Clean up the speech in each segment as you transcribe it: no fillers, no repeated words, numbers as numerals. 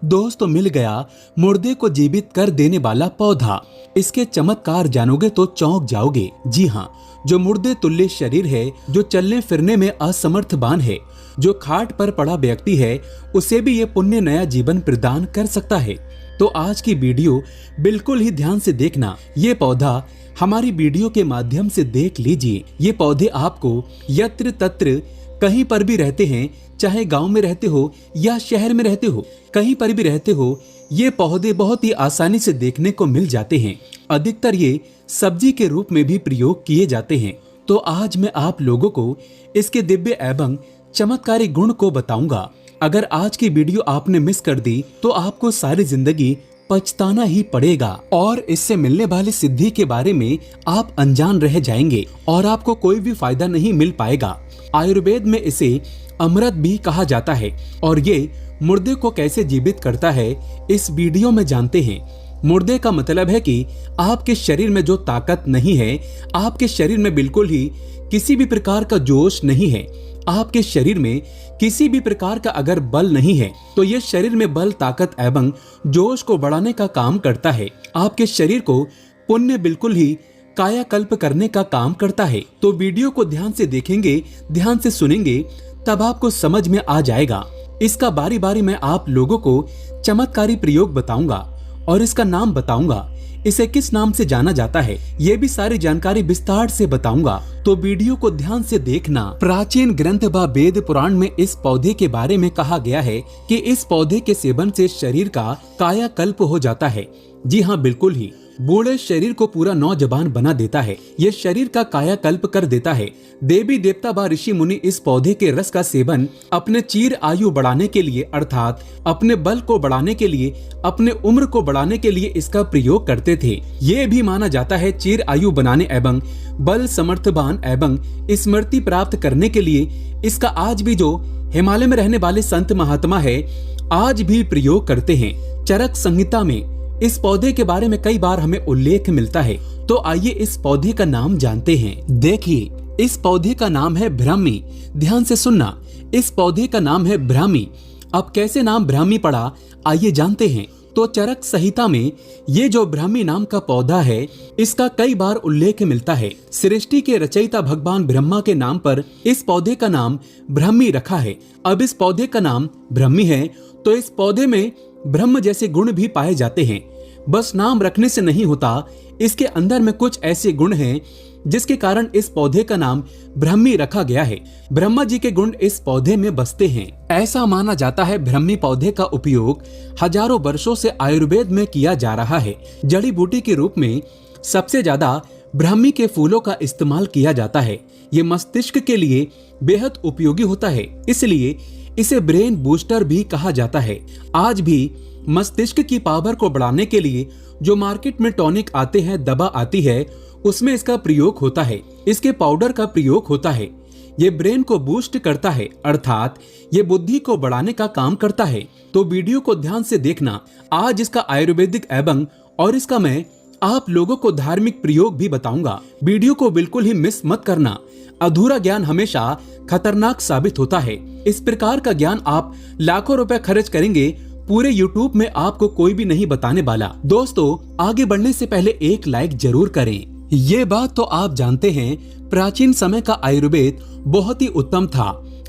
दोस्तों मिल गया मुर्दे को जीवित कर देने वाला पौधा। इसके चमत्कार जानोगे तो चौंक जाओगे। जी हाँ, जो मुर्दे तुल्य शरीर है, जो चलने फिरने में असमर्थवान है, जो खाट पर पड़ा व्यक्ति है, उसे भी ये पुण्य नया जीवन प्रदान कर सकता है। तो आज की वीडियो बिल्कुल ही ध्यान से देखना। ये पौधा हमारी वीडियो के माध्यम से देख लीजिए। ये पौधे आपको यत्र तत्र कहीं पर भी रहते हैं, चाहे गांव में रहते हो या शहर में रहते हो, कहीं पर भी रहते हो, ये पौधे बहुत ही आसानी से देखने को मिल जाते हैं। अधिकतर ये सब्जी के रूप में भी प्रयोग किए जाते हैं। तो आज मैं आप लोगों को इसके दिव्य एवं चमत्कारी गुण को बताऊंगा। अगर आज की वीडियो आपने मिस कर दी तो आपको सारी जिंदगी पछताना ही पड़ेगा और इससे मिलने वाली सिद्धि के बारे में आप अनजान रह जाएंगे और आपको कोई भी फायदा नहीं मिल पाएगा। आयुर्वेद में इसे अमृत भी कहा जाता है और ये मुर्दे को कैसे जीवित करता है इस वीडियो में जानते हैं। मुर्दे का मतलब है कि आपके शरीर में जो ताकत नहीं है, आपके शरीर में बिल्कुल ही किसी भी प्रकार का जोश नहीं है, आपके शरीर में किसी भी प्रकार का अगर बल नहीं है, तो ये शरीर में बल, ताकत एवं जोश को बढ़ाने का काम करता है। आपके शरीर को पुण्य बिल्कुल ही कायाकल्प करने का काम करता है। तो वीडियो को ध्यान से देखेंगे, ध्यान से सुनेंगे, तब आपको समझ में आ जाएगा। इसका बारी बारी मैं आप लोगों को चमत्कारी प्रयोग बताऊंगा और इसका नाम बताऊंगा। इसे किस नाम से जाना जाता है, ये भी सारी जानकारी विस्तार से बताऊंगा। तो वीडियो को ध्यान से देखना। प्राचीन ग्रंथ व वेद पुराण में इस पौधे के बारे में कहा गया है कि इस पौधे के सेवन से शरीर का कायाकल्प हो जाता है। जी हाँ, बिल्कुल ही बूढ़े शरीर को पूरा नौजवान बना देता है। ये शरीर का कायाकल्प कर देता है। देवी देवता व ऋषि मुनि इस पौधे के रस का सेवन अपने चीर आयु बढ़ाने के लिए, अर्थात अपने बल को बढ़ाने के लिए, अपने उम्र को बढ़ाने के लिए इसका प्रयोग करते थे। ये भी माना जाता है चीर आयु बनाने एवं बल, समर्थवान एवं स्मृति प्राप्त करने के लिए इसका आज भी जो हिमालय में रहने वाले संत महात्मा है, आज भी प्रयोग करते हैं। चरक संहिता में इस पौधे के बारे में कई बार हमें उल्लेख मिलता है। तो आइए इस पौधे का नाम जानते हैं। देखिए, इस पौधे का नाम है ब्राह्मी। ध्यान से सुनना, इस पौधे का नाम है ब्राह्मी। अब कैसे नाम ब्राह्मी पड़ा, आइए जानते हैं। तो चरक संहिता में ये जो ब्राह्मी नाम का पौधा है, इसका कई बार उल्लेख मिलता है। सृष्टि के रचयिता भगवान ब्रह्मा के नाम पर इस पौधे का नाम ब्राह्मी रखा है। अब इस पौधे का नाम ब्राह्मी है तो इस पौधे में ब्रह्म जैसे गुण भी पाए जाते हैं। बस नाम रखने से नहीं होता, इसके अंदर में कुछ ऐसे गुण हैं जिसके कारण इस पौधे का नाम ब्राह्मी रखा गया है। ब्रह्मा जी के गुण इस पौधे में बसते हैं। ऐसा माना जाता है ब्राह्मी पौधे का उपयोग हजारों वर्षों से आयुर्वेद में किया जा रहा है। जड़ी बूटी के रूप में सबसे ज्यादा ब्राह्मी के फूलों का इस्तेमाल किया जाता है। ये मस्तिष्क के लिए बेहद उपयोगी होता है, इसलिए इसे ब्रेन बूस्टर भी कहा जाता है। आज भी मस्तिष्क की पावर को बढ़ाने के लिए जो मार्केट में टॉनिक आते हैं, दवा आती है, उसमें इसका प्रयोग होता है। इसके पाउडर का प्रयोग होता है। ये ब्रेन को बूस्ट करता है, अर्थात ये बुद्धि को बढ़ाने का काम करता है। तो वीडियो को ध्यान से देखना। आज इसका आयुर्वेदिक एवं और इसका मैं आप लोगों को धार्मिक प्रयोग भी बताऊंगा। वीडियो को बिल्कुल ही मिस मत करना। अधूरा ज्ञान हमेशा खतरनाक साबित होता है। इस प्रकार का ज्ञान आप लाखों रुपए खर्च करेंगे, पूरे YouTube में आपको कोई भी नहीं बताने वाला। दोस्तों, आगे बढ़ने से पहले एक लाइक जरूर करें। ये बात तो आप जानते हैं, प्राचीन समय का आयुर्वेद बहुत ही उत्तम था।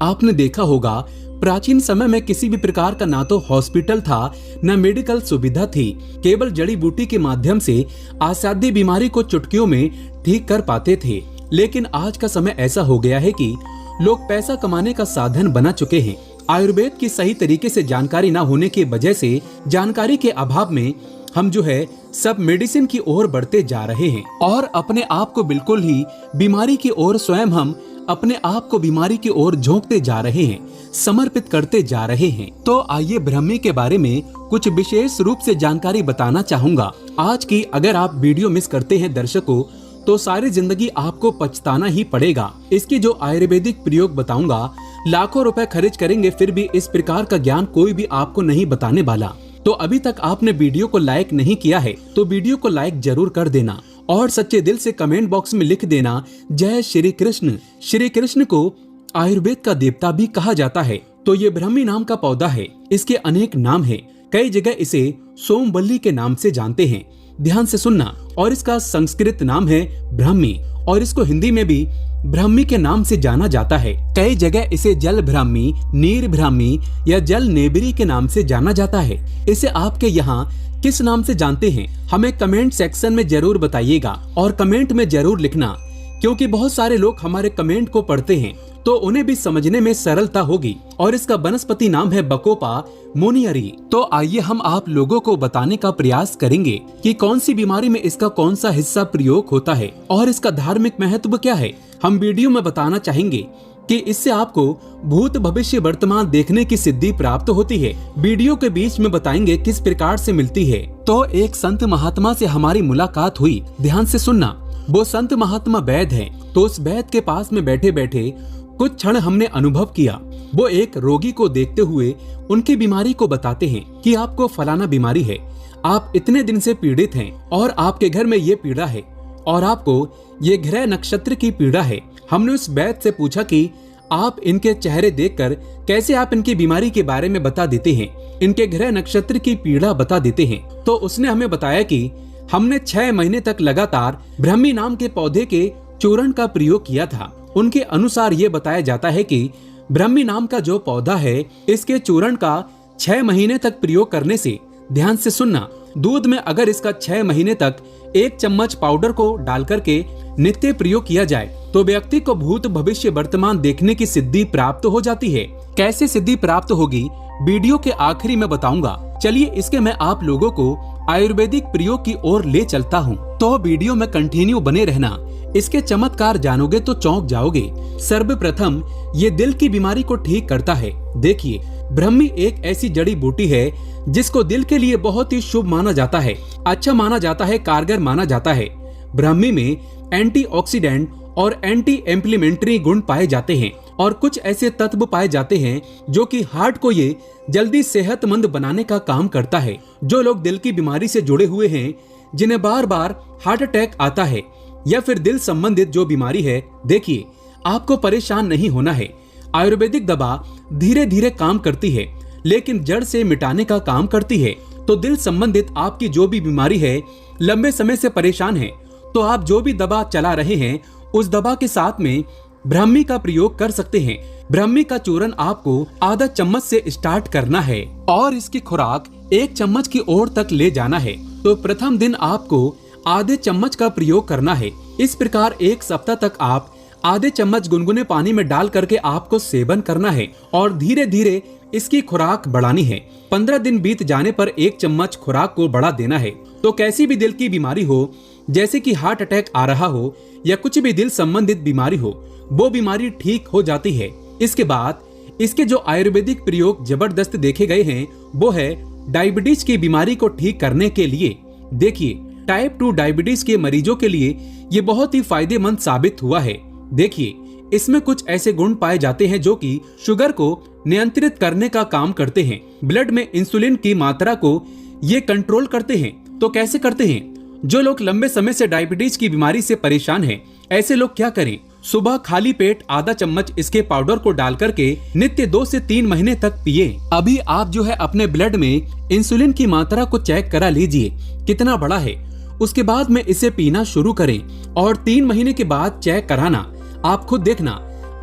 आपने देखा होगा, प्राचीन समय में किसी भी प्रकार का ना तो हॉस्पिटल था, न मेडिकल सुविधा थी। केवल जड़ी बूटी के माध्यम से असाध्य बीमारी को चुटकियों में ठीक कर पाते थे। लेकिन आज का समय ऐसा हो गया है कि लोग पैसा कमाने का साधन बना चुके हैं। आयुर्वेद की सही तरीके से जानकारी न होने की वजह से, जानकारी के अभाव में हम जो है सब मेडिसिन की ओर बढ़ते जा रहे हैं और अपने आप को बिल्कुल ही बीमारी की ओर, स्वयं हम अपने आप को बीमारी की ओर झोंकते जा रहे हैं, समर्पित करते जा रहे हैं। तो आइए ब्राह्मी के बारे में कुछ विशेष रूप से जानकारी बताना चाहूंगा। आज की अगर आप वीडियो मिस करते हैं दर्शकों, तो सारी जिंदगी आपको पछताना ही पड़ेगा। इसकी जो आयुर्वेदिक प्रयोग बताऊंगा, लाखों रुपए खर्च करेंगे फिर भी इस प्रकार का ज्ञान कोई भी आपको नहीं बताने वाला। तो अभी तक आपने वीडियो को लाइक नहीं किया है तो वीडियो को लाइक जरूर कर देना और सच्चे दिल से कमेंट बॉक्स में लिख देना जय श्री कृष्ण। श्री कृष्ण को आयुर्वेद का देवता भी कहा जाता है। तो ये ब्राह्मी नाम का पौधा है। इसके अनेक नाम है। कई जगह इसे सोमवल्ली के नाम से जानते हैं। ध्यान से सुनना। और इसका संस्कृत नाम है ब्राह्मी और इसको हिंदी में भी ब्राह्मी के नाम से जाना जाता है। कई जगह इसे जल ब्राह्मी, नीर ब्राह्मी या जल नेबरी के नाम से जाना जाता है। इसे आपके यहाँ किस नाम से जानते हैं हमें कमेंट सेक्शन में जरूर बताइएगा और कमेंट में जरूर लिखना, क्योंकि बहुत सारे लोग हमारे कमेंट को पढ़ते हैं तो उन्हें भी समझने में सरलता होगी। और इसका वनस्पति नाम है बकोपा मोनियरी। तो आइए हम आप लोगों को बताने का प्रयास करेंगे कि कौन सी बीमारी में इसका कौन सा हिस्सा प्रयोग होता है और इसका धार्मिक महत्व क्या है। हम वीडियो में बताना चाहेंगे कि इससे आपको भूत भविष्य वर्तमान देखने की सिद्धि प्राप्त होती है। वीडियो के बीच में बताएंगे किस प्रकार से मिलती है। तो एक संत महात्मा से हमारी मुलाकात हुई। ध्यान से सुनना। वो संत महात्मा वैद्य हैं। तो उस वैद्य के पास में बैठे बैठे कुछ क्षण हमने अनुभव किया। वो एक रोगी को देखते हुए उनकी बीमारी को बताते हैं कि आपको फलाना बीमारी है, आप इतने दिन से पीड़ित हैं और आपके घर में ये पीड़ा है और आपको ये ग्रह नक्षत्र की पीड़ा है। हमने उस वैद्य से पूछा कि आप इनके चेहरे देखकर कैसे आप इनकी बीमारी के बारे में बता देते हैं, इनके ग्रह नक्षत्र की पीड़ा बता देते हैं। तो उसने हमें बताया कि हमने 6 महीने तक लगातार ब्राह्मी नाम के पौधे के चूर्ण का प्रयोग किया था। उनके अनुसार ये बताया जाता है कि ब्राह्मी नाम का जो पौधा है, इसके चूर्ण का 6 महीने तक प्रयोग करने से, ध्यान से सुनना, दूध में अगर इसका 6 महीने तक 1 चम्मच पाउडर को डाल करके नित्य प्रयोग किया जाए तो व्यक्ति को भूत भविष्य वर्तमान देखने की सिद्धि प्राप्त हो जाती है। कैसे सिद्धि प्राप्त होगी वीडियो के आखिरी में बताऊंगा। चलिए इसके मैं आप लोगों को आयुर्वेदिक प्रयोग की ओर ले चलता हूँ, तो वीडियो में कंटिन्यू बने रहना। इसके चमत्कार जानोगे तो चौंक जाओगे। सर्वप्रथम ये दिल की बीमारी को ठीक करता है। देखिए, ब्राह्मी एक ऐसी जड़ी बूटी है जिसको दिल के लिए बहुत ही शुभ माना जाता है, अच्छा माना जाता है, कारगर माना जाता है। ब्राह्मी में एंटीऑक्सीडेंट और एंटी इंफ्लेमेटरी गुण पाए जाते हैं और कुछ ऐसे तत्व पाए जाते हैं जो कि हार्ट को ये जल्दी सेहतमंद बनाने का काम करता है। जो लोग दिल की बीमारी से जुड़े हुए हैं, जिन्हें बार बार हार्ट अटैक आता है या फिर दिल संबंधित जो बीमारी है, देखिए आपको परेशान नहीं होना है। आयुर्वेदिक दवा धीरे धीरे काम करती है लेकिन जड़ से मिटाने का काम करती है। तो दिल संबंधित आपकी जो भी बीमारी है, लंबे समय से परेशान है, तो आप जो भी दवा चला रहे हैं उस दवा के साथ में ब्राह्मी का प्रयोग कर सकते हैं। ब्राह्मी का चूर्ण आपको आधा चम्मच से स्टार्ट करना है और इसकी खुराक 1 चम्मच की ओर तक ले जाना है। तो प्रथम दिन आपको आधे चम्मच का प्रयोग करना है। इस प्रकार 1 सप्ताह तक आप आधे चम्मच गुनगुने पानी में डाल करके आपको सेवन करना है और धीरे धीरे इसकी खुराक बढ़ानी है। 15 दिन बीत जाने पर 1 चम्मच खुराक को बढ़ा देना है। तो कैसी भी दिल की बीमारी हो, जैसे कि हार्ट अटैक आ रहा हो या कुछ भी दिल संबंधित बीमारी हो, वो बीमारी ठीक हो जाती है। इसके बाद इसके जो आयुर्वेदिक प्रयोग जबरदस्त देखे गए हैं वो है डायबिटीज की बीमारी को ठीक करने के लिए। देखिए, टाइप 2 डायबिटीज के मरीजों के लिए ये बहुत ही फायदेमंद साबित हुआ है। देखिए, इसमें कुछ ऐसे गुण पाए जाते हैं जो कि शुगर को नियंत्रित करने का काम करते हैं। ब्लड में इंसुलिन की मात्रा को ये कंट्रोल करते हैं। तो कैसे करते हैं? जो लोग लंबे समय से डायबिटीज की बीमारी से परेशान हैं, ऐसे लोग क्या करें? सुबह खाली पेट आधा चम्मच इसके पाउडर को डाल करके नित्य 2 से 3 महीने तक पिए। अभी आप जो है अपने ब्लड में इंसुलिन की मात्रा को चेक करा लीजिए कितना बड़ा है। उसके बाद में इसे पीना शुरू करें और 3 महीने के बाद चेक कराना। आप खुद देखना,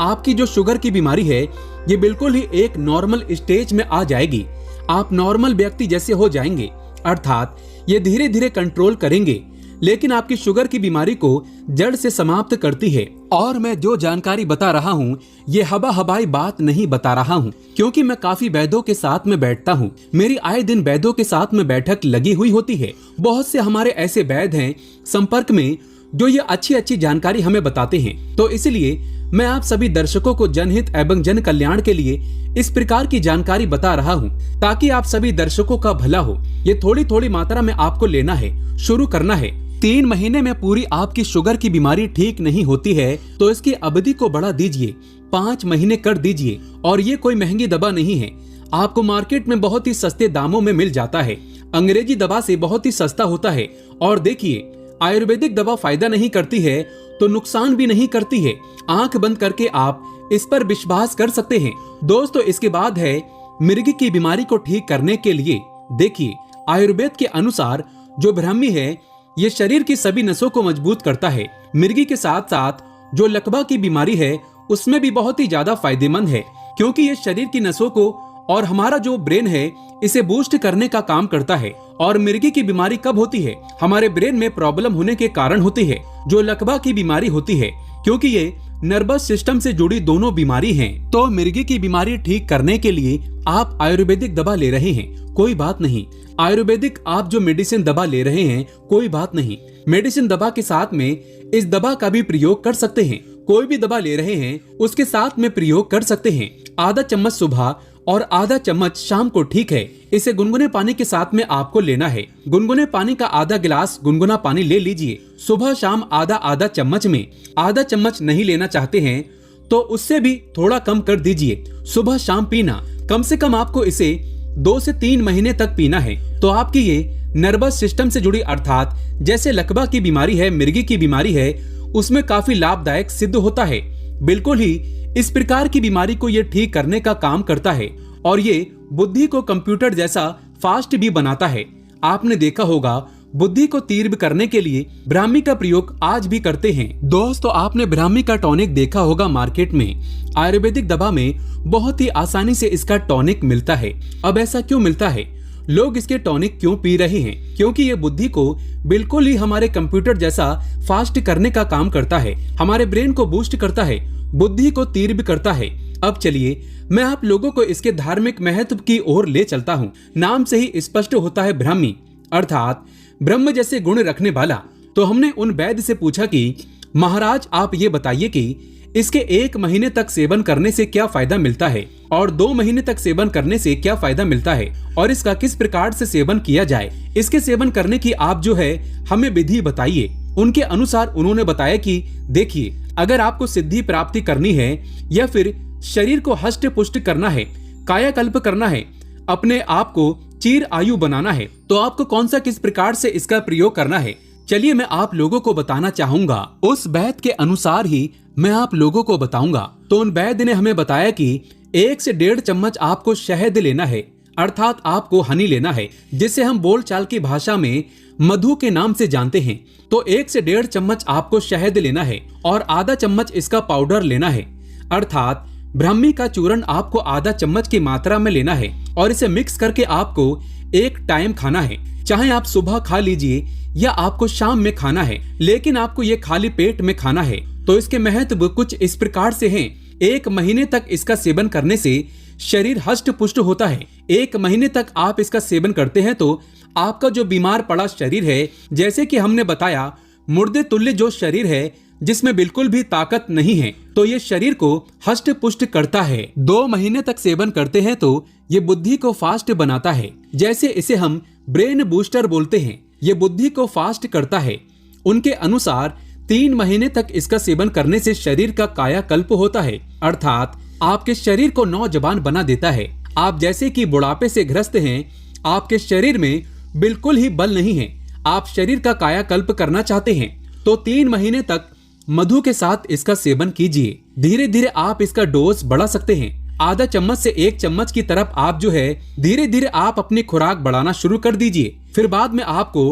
आपकी जो शुगर की बीमारी है ये बिल्कुल ही एक नॉर्मल स्टेज में आ जाएगी। आप नॉर्मल व्यक्ति जैसे हो जाएंगे, अर्थात ये धीरे धीरे कंट्रोल करेंगे, लेकिन आपकी शुगर की बीमारी को जड़ से समाप्त करती है। और मैं जो जानकारी बता रहा हूँ ये हवाई बात नहीं बता रहा हूँ, क्योंकि मैं काफी वैद्यों के साथ में बैठता हूँ। मेरी आए दिन वैद्यों के साथ में बैठक लगी हुई होती है। बहुत से हमारे ऐसे वैद्य हैं संपर्क में जो ये अच्छी जानकारी हमें बताते हैं। तो इसलिए मैं आप सभी दर्शकों को जनहित एवं जन कल्याण के लिए इस प्रकार की जानकारी बता रहा हूँ, ताकि आप सभी दर्शकों का भला हो। ये थोड़ी मात्रा में आपको लेना है, शुरू करना है। 3 महीने में पूरी आपकी शुगर की बीमारी ठीक नहीं होती है तो इसकी अवधि को बढ़ा दीजिए, 5 महीने कर दीजिए। और ये कोई महंगी दवा नहीं है, आपको मार्केट में बहुत ही सस्ते दामों में मिल जाता है। अंग्रेजी दवा से बहुत ही सस्ता होता है। और देखिए, आयुर्वेदिक दवा फायदा नहीं करती है तो नुकसान भी नहीं करती है। आंख बंद करके आप इस पर विश्वास कर सकते हैं। दोस्तों, इसके बाद है मिर्गी की बीमारी को ठीक करने के लिए। देखिए, आयुर्वेद के अनुसार जो ब्राह्मी है ये शरीर की सभी नसों को मजबूत करता है। मिर्गी के साथ साथ जो लकवा की बीमारी है उसमें भी बहुत ही ज्यादा फायदेमंद है, क्योंकि ये शरीर की नसों को और हमारा जो ब्रेन है इसे बूस्ट करने का काम करता है। और मिर्गी की बीमारी कब होती है? हमारे ब्रेन में प्रॉब्लम होने के कारण होती है। जो लकवा की बीमारी होती है, क्योंकि ये नर्वस सिस्टम से जुड़ी दोनों बीमारी हैं। तो मिर्गी की बीमारी ठीक करने के लिए आप आयुर्वेदिक दवा ले रहे हैं, कोई बात नहीं। आयुर्वेदिक आप जो मेडिसिन दवा ले रहे हैं, कोई बात नहीं। मेडिसिन दवा के साथ में इस दवा का भी प्रयोग कर सकते हैं। कोई भी दवा ले रहे हैं उसके साथ में प्रयोग कर सकते हैं। आधा चम्मच सुबह और आधा चम्मच शाम को, ठीक है। इसे गुनगुने पानी के साथ में आपको लेना है। गुनगुने पानी का आधा गिलास गुनगुना पानी ले लीजिए। सुबह शाम आधा आधा चम्मच में। आधा चम्मच नहीं लेना चाहते हैं तो उससे भी थोड़ा कम कर दीजिए। सुबह शाम पीना, कम से कम आपको इसे 2 से 3 महीने तक पीना है। तो आपकी ये नर्वस सिस्टम से जुड़ी, अर्थात जैसे लकवा की बीमारी है, मिर्गी की बीमारी है, उसमें काफी लाभदायक सिद्ध होता है। बिल्कुल ही इस प्रकार की बीमारी को ये ठीक करने का काम करता है और ये बुद्धि को कंप्यूटर जैसा फास्ट भी बनाता है। आपने देखा होगा बुद्धि को तीव्र करने के लिए ब्राह्मी का प्रयोग आज भी करते हैं। दोस्तों, आपने ब्राह्मी का टॉनिक देखा होगा मार्केट में। आयुर्वेदिक दवा में बहुत ही आसानी से इसका टॉनिक मिलता है। अब ऐसा क्यों मिलता है? लोग इसके टॉनिक क्यों पी रहे हैं? क्योंकि ये बुद्धि को बिल्कुल ही हमारे कंप्यूटर जैसा फास्ट करने का काम करता है। हमारे ब्रेन को बूस्ट करता है, बुद्धि को तीव्र करता है। अब चलिए मैं आप लोगों को इसके धार्मिक महत्व की ओर ले चलता हूँ। नाम से ही स्पष्ट होता है ब्राह्मी, अर्थात ब्रह्म जैसे गुण रखने वाला। तो हमने उन वैद्य से पूछा कि महाराज आप ये बताइए कि इसके 1 महीने तक सेवन करने से क्या फायदा मिलता है और 2 महीने तक सेवन करने से क्या फायदा मिलता है और इसका किस प्रकार से सेवन किया जाए। इसके सेवन करने की आप जो है हमें विधि बताइए। उनके अनुसार उन्होंने बताया कि देखिए, अगर आपको सिद्धि प्राप्ति करनी है या फिर शरीर को हष्ट पुष्ट करना है, कायाकल्प करना है, अपने आप को चिर आयु बनाना है, तो आपको कौन सा किस प्रकार से इसका प्रयोग करना है, चलिए मैं आप लोगों को बताना चाहूंगा। उस वैद्य के अनुसार ही मैं आप लोगों को बताऊंगा। तो उन वैद्य ने हमें बताया कि 1 से 1.5 चम्मच आपको शहद लेना है, अर्थात आपको हनी लेना है, जिसे हम बोलचाल की भाषा में मधु के नाम से जानते हैं। तो 1 से 1.5 चम्मच आपको शहद लेना है और आधा चम्मच इसका पाउडर लेना है, अर्थात ब्राह्मी का चूर्ण आपको आधा चम्मच की मात्रा में लेना है और इसे मिक्स करके आपको एक टाइम खाना है। चाहे आप सुबह खा लीजिए या आपको शाम में खाना है, लेकिन आपको ये खाली पेट में खाना है। तो इसके महत्व कुछ इस प्रकार से हैं। 1 महीने तक इसका सेवन करने से शरीर हष्ट पुष्ट होता है। 1 महीने तक आप इसका सेवन करते हैं तो आपका जो बीमार पड़ा शरीर है, जैसे कि हमने बताया मुर्दे तुल्य जो शरीर है जिसमें बिल्कुल भी ताकत नहीं है, तो ये शरीर को हष्ट पुष्ट करता है। 2 महीने तक सेवन करते हैं तो ये बुद्धि को फास्ट बनाता है, जैसे इसे हम ब्रेन बूस्टर बोलते हैं। ये बुद्धि को फास्ट करता है। उनके अनुसार 3 महीने तक इसका सेवन करने से शरीर का कायाकल्प होता है, अर्थात आपके शरीर को नौजवान बना देता है। आप जैसे कि बुढ़ापे से ग्रस्त हैं, आपके शरीर में बिल्कुल ही बल नहीं है, आप शरीर का कायाकल्प करना चाहते हैं, तो 3 महीने तक मधु के साथ इसका सेवन कीजिए। धीरे धीरे आप इसका डोज बढ़ा सकते हैं। आधा चम्मच से 1 चम्मच की तरफ आप जो है धीरे धीरे आप अपनी खुराक बढ़ाना शुरू कर दीजिए। फिर बाद में आपको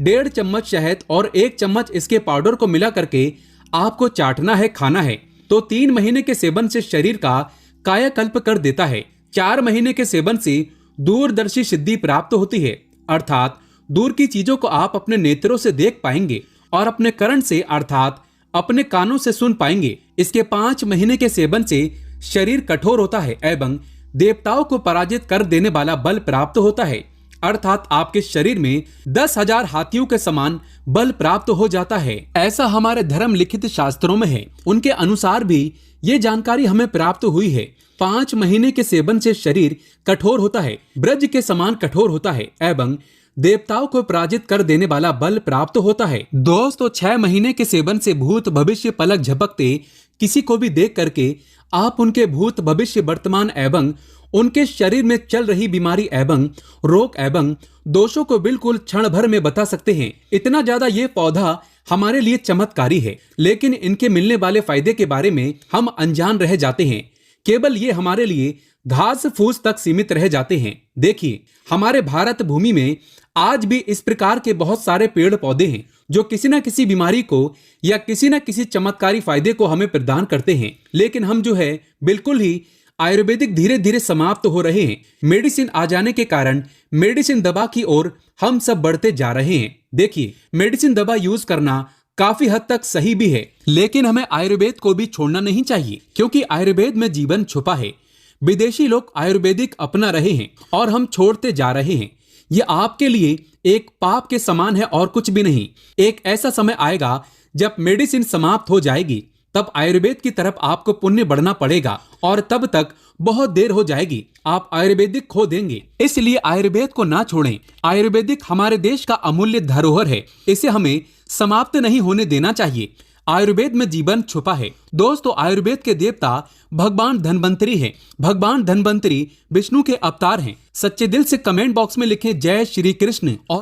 1.5 चम्मच शहद और 1 चम्मच इसके पाउडर को मिला करके आपको चाटना है, खाना है। तो 3 महीने के सेवन से शरीर का कायाकल्प कर देता है। 4 महीने के सेवन से दूरदर्शी सिद्धि प्राप्त होती है, अर्थात दूर की चीजों को आप अपने नेत्रों से देख पाएंगे और अपने कर्ण से अर्थात अपने कानों से सुन पाएंगे। इसके 5 महीने के सेवन से शरीर कठोर होता है एवं देवताओं को पराजित कर देने वाला बल प्राप्त होता है, अर्थात आपके शरीर में 10,000 हाथियों के समान बल प्राप्त हो जाता है। ऐसा हमारे धर्म लिखित शास्त्रों में है। उनके अनुसार भी ये जानकारी हमें प्राप्त हुई है। 5 महीने के सेवन से शरीर कठोर होता है, ब्रज के समान कठोर होता है एवं देवताओं को पराजित कर देने वाला बल प्राप्त होता है। दोस्तों, 6 महीने के सेवन से भूत भविष्य पलक झपकते किसी को भी देख करके आप उनके भूत भविष्य वर्तमान एवं उनके शरीर में चल रही बीमारी एवं रोग एवं दोषों को बिल्कुल क्षण भर में बता सकते हैं। इतना ज्यादा ये पौधा हमारे लिए चमत्कारी है, लेकिन इनके मिलने वाले फायदे के बारे में हम अनजान रह जाते हैं केवल ये हमारे लिए घास फूस तक सीमित रह जाते हैं। देखिए, हमारे भारत भूमि में आज भी इस प्रकार के बहुत सारे पेड़ पौधे हैं जो किसी न किसी बीमारी को या किसी न किसी चमत्कारी फायदे को हमें प्रदान करते हैं, लेकिन हम जो है बिल्कुल ही आयुर्वेदिक धीरे धीरे समाप्त हो रहे हैं। मेडिसिन आ जाने के कारण मेडिसिन दवा की ओर हम सब बढ़ते जा रहे हैं। देखिए, मेडिसिन दवा यूज करना काफी हद तक सही भी है, लेकिन हमें आयुर्वेद को भी छोड़ना नहीं चाहिए, क्योंकि आयुर्वेद में जीवन छुपा है। विदेशी लोग आयुर्वेदिक अपना रहे हैं और हम छोड़ते जा रहे हैं। यह आपके लिए एक पाप के समान है और कुछ भी नहीं। एक ऐसा समय आएगा जब मेडिसिन समाप्त हो जाएगी, तब आयुर्वेद की तरफ आपको पुण्य बढ़ना पड़ेगा और तब तक बहुत देर हो जाएगी, आप आयुर्वेदिक खो देंगे। इसलिए आयुर्वेद को ना छोड़ें। आयुर्वेदिक हमारे देश का अमूल्य धरोहर है, इसे हमें समाप्त नहीं होने देना चाहिए। आयुर्वेद में जीवन छुपा है। दोस्तों, आयुर्वेद के देवता भगवान धन्वंतरी हैं। भगवान धन्वंतरी विष्णु के अवतार हैं। सच्चे दिल से कमेंट बॉक्स में लिखें जय श्री कृष्ण और